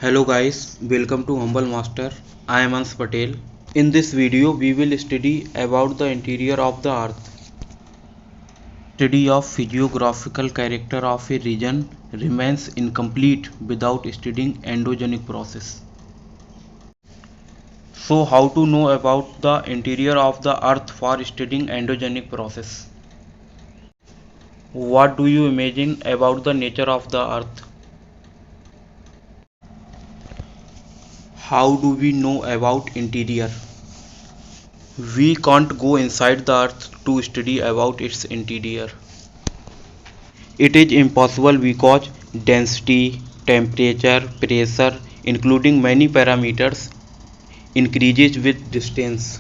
Hello guys, welcome to Humble Master. I am Ans Patel. In this video, we will study about the interior of the Earth. Study of physiographical character of a region remains incomplete without studying endogenic process. So, how to know about the interior of the Earth for studying endogenic process? What do you imagine about the nature of the Earth? How do we know about interior? We can't go inside the earth to study about its interior. It is impossible because density, temperature, pressure, including many parameters, increases with distance.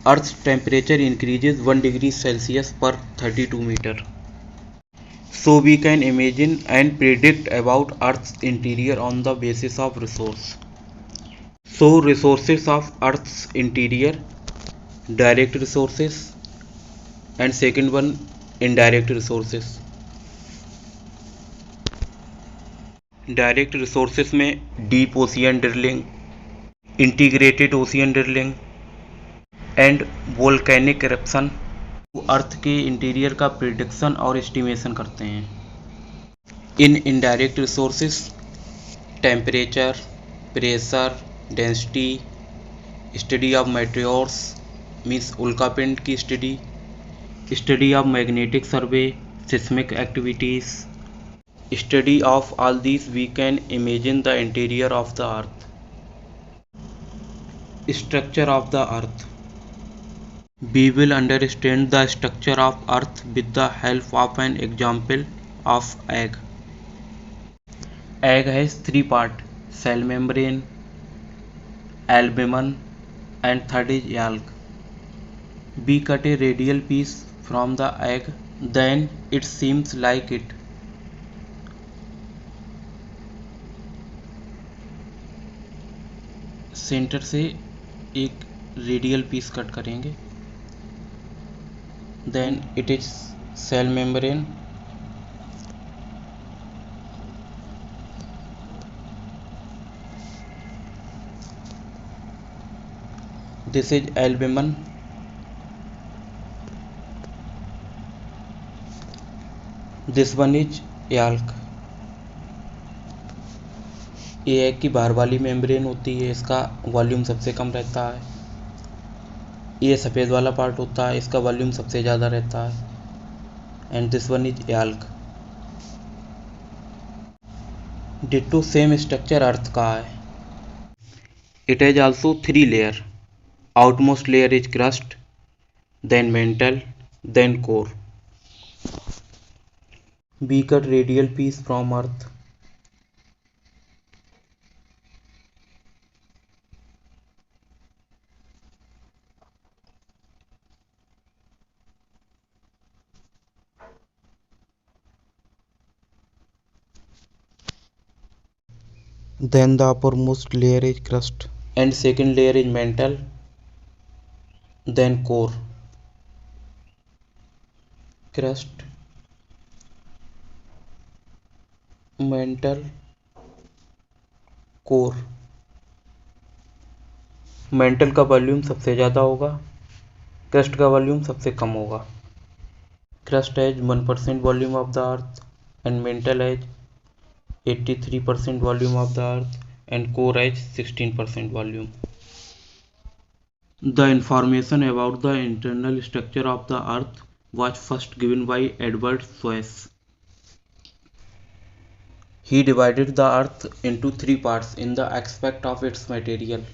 Earth's temperature increases 1 degree Celsius per 32 meter. So we can imagine and predict about Earth's interior on the basis of resource. So resources of Earth's interior: direct resources, and second one, indirect resources. Direct resources में deep ocean drilling, integrated ocean drilling and volcanic eruption earth के interior का prediction और estimation करते हैं. इन indirect resources temperature, pressure, density, study of meteors means उल्कापिंड की study of magnetic survey, seismic activities. Study of all these, we can imagine the interior of the earth. Structure of the earth. We will understand the structure of earth with the help of an example of egg. Egg has three parts: cell membrane, albumen, and third is yolk. We cut a radial piece from the egg, then it seems like it. Centre से एक radial piece cut करेंगे. Then it is cell membrane, this is albumin, this one is yolk. ये egg की बाहर वाली membrane होती है, इसका वॉल्यूम सबसे कम रहता है. ये सफ़ेद वाला पार्ट होता है, इसका वॉल्यूम सबसे ज़्यादा रहता है. And this one is yolk. Ditto same structure earth का है. It has also three layer. Outermost layer is crust, then mantle, then core. We cut radial piece from earth. Then the uppermost layer is crust and second layer is mantle, then core. Crust, mantle, core. Mental का volume सबसे ज़्यादा होगा, crust का volume सबसे कम होगा. Crust has 1% volume of the earth and mental has 83% volume of the earth and core has 16% volume. The information about the internal structure of the earth was first given by Edward Suess. He divided the earth into three parts in the aspect of its material.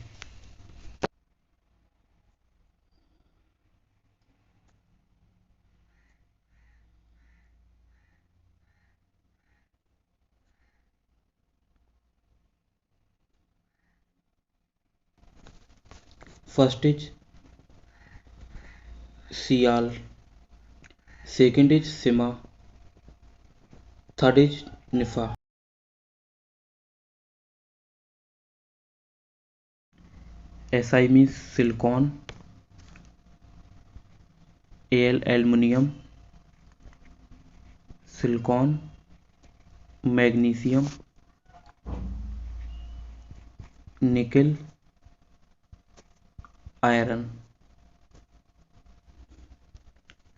First is Sial, second is Sima, third is Nifa. Si means silicon, Al aluminium, silicon, magnesium, nickel, iron.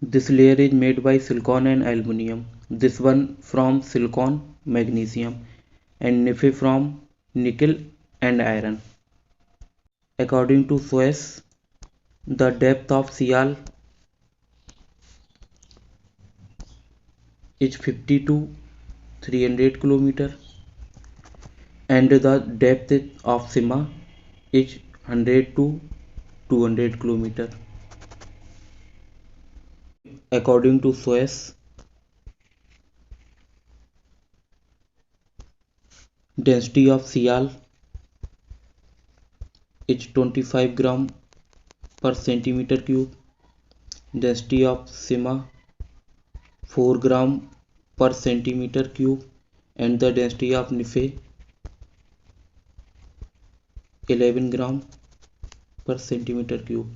This layer is made by silicon and aluminum. This one from silicon, magnesium, and Nife from nickel and iron. According to Suez, the depth of Sial is 50 to 300 km and the depth of Sima is 100 to 200 km. According to Suez, density of Sial is 25 gram per centimeter cube. Density of Sima 4 gram per centimeter cube and the density of Nife 11 gram per centimeter cube.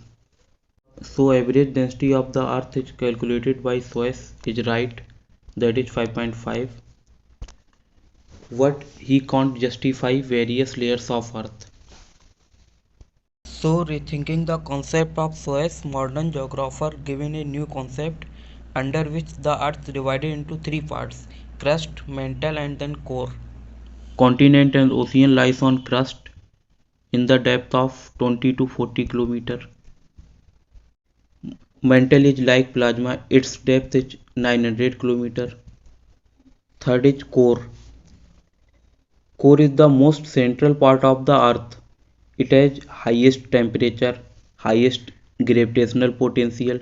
So average density of the earth is calculated by Suez is right, that is 5.5. What he can't justify various layers of earth. So rethinking the concept of Suez, modern geographer given a new concept under which the earth divided into three parts: crust, mantle and then core. Continent and ocean lies on crust in the depth of 20 to 40 km. Mantle is like plasma, its depth is 900 km. Third is core. Core is the most central part of the earth. It has highest temperature, highest gravitational potential.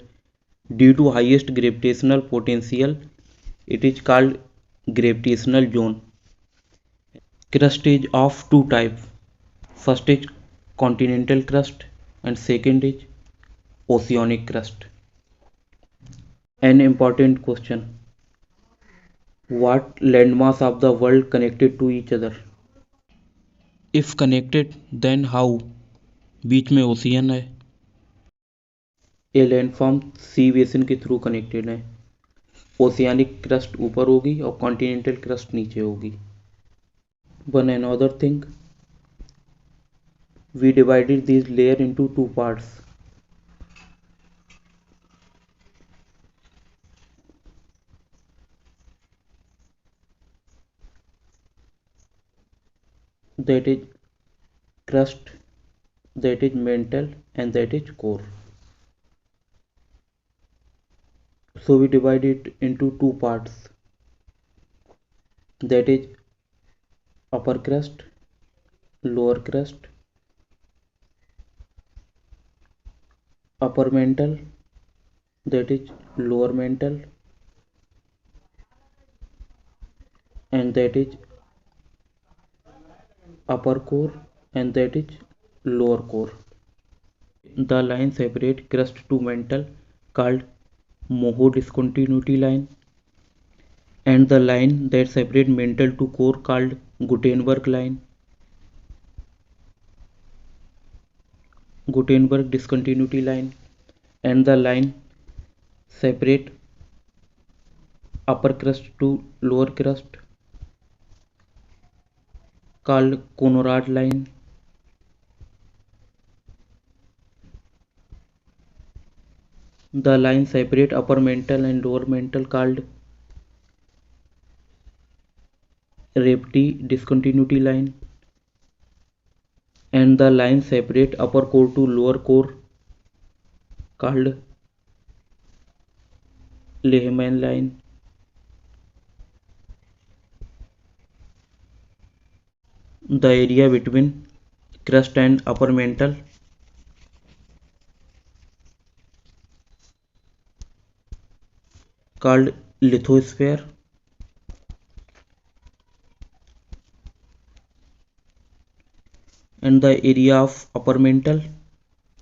Due to highest gravitational potential, it is called gravitational zone. Crust is of two types. First is continental crust and second is oceanic crust. An important question: what landmass of the world connected to each other? If connected, then how? बीच में ocean है. ये landform सी basin के through connected है. Oceanic crust ऊपर होगी और continental crust नीचे होगी. One another thing, we divided this layer into two parts. That is crust, that is mantle and that is core. So we divide it into two parts, that is upper crust, lower crust, upper mantle, that is lower mantle and that is upper core and that is lower core. The line separate crust to mantle called Moho discontinuity line and the line that separate mantle to core called Gutenberg line. Gutenberg discontinuity line and the line separate upper crust to lower crust called Conrad line. The line separate upper mantle and lower mantle called Rapetti discontinuity line and the line separate upper core to lower core called Lehman line. The area between crust and upper mantle called lithosphere and the area of upper mantle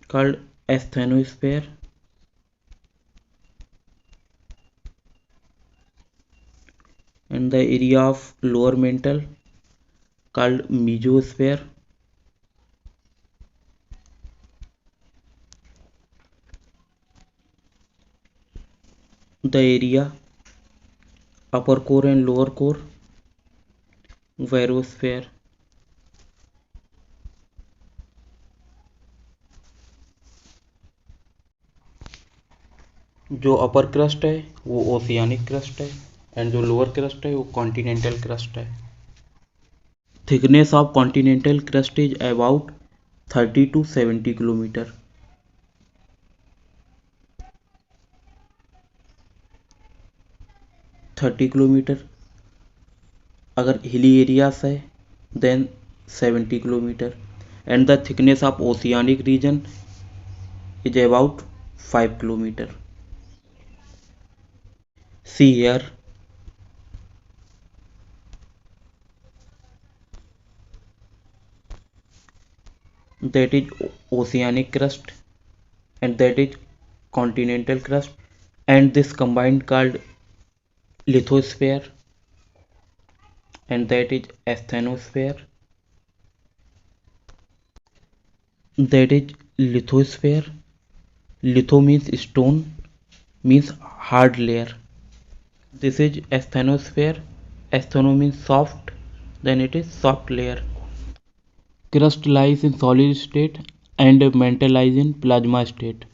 called asthenosphere and the area of lower mantle called mesosphere. The area upper core and lower core, barosphere. जो अपर crust है वो oceanic crust है and जो lower crust है वो continental crust है। Thickness of continental crust is about 30 to 70 kilometre. Thirty kilometre. अगर hilly areas है then 70 kilometre and the thickness of oceanic region is about 5 kilometre. See here, that is oceanic crust and that is continental crust, and this combined called lithosphere, and that is asthenosphere. That is lithosphere. Litho means stone, means hard layer. This is asthenosphere. Astheno means soft, then it is soft layer. Crust lies in solid state and mantle lies in plasma state.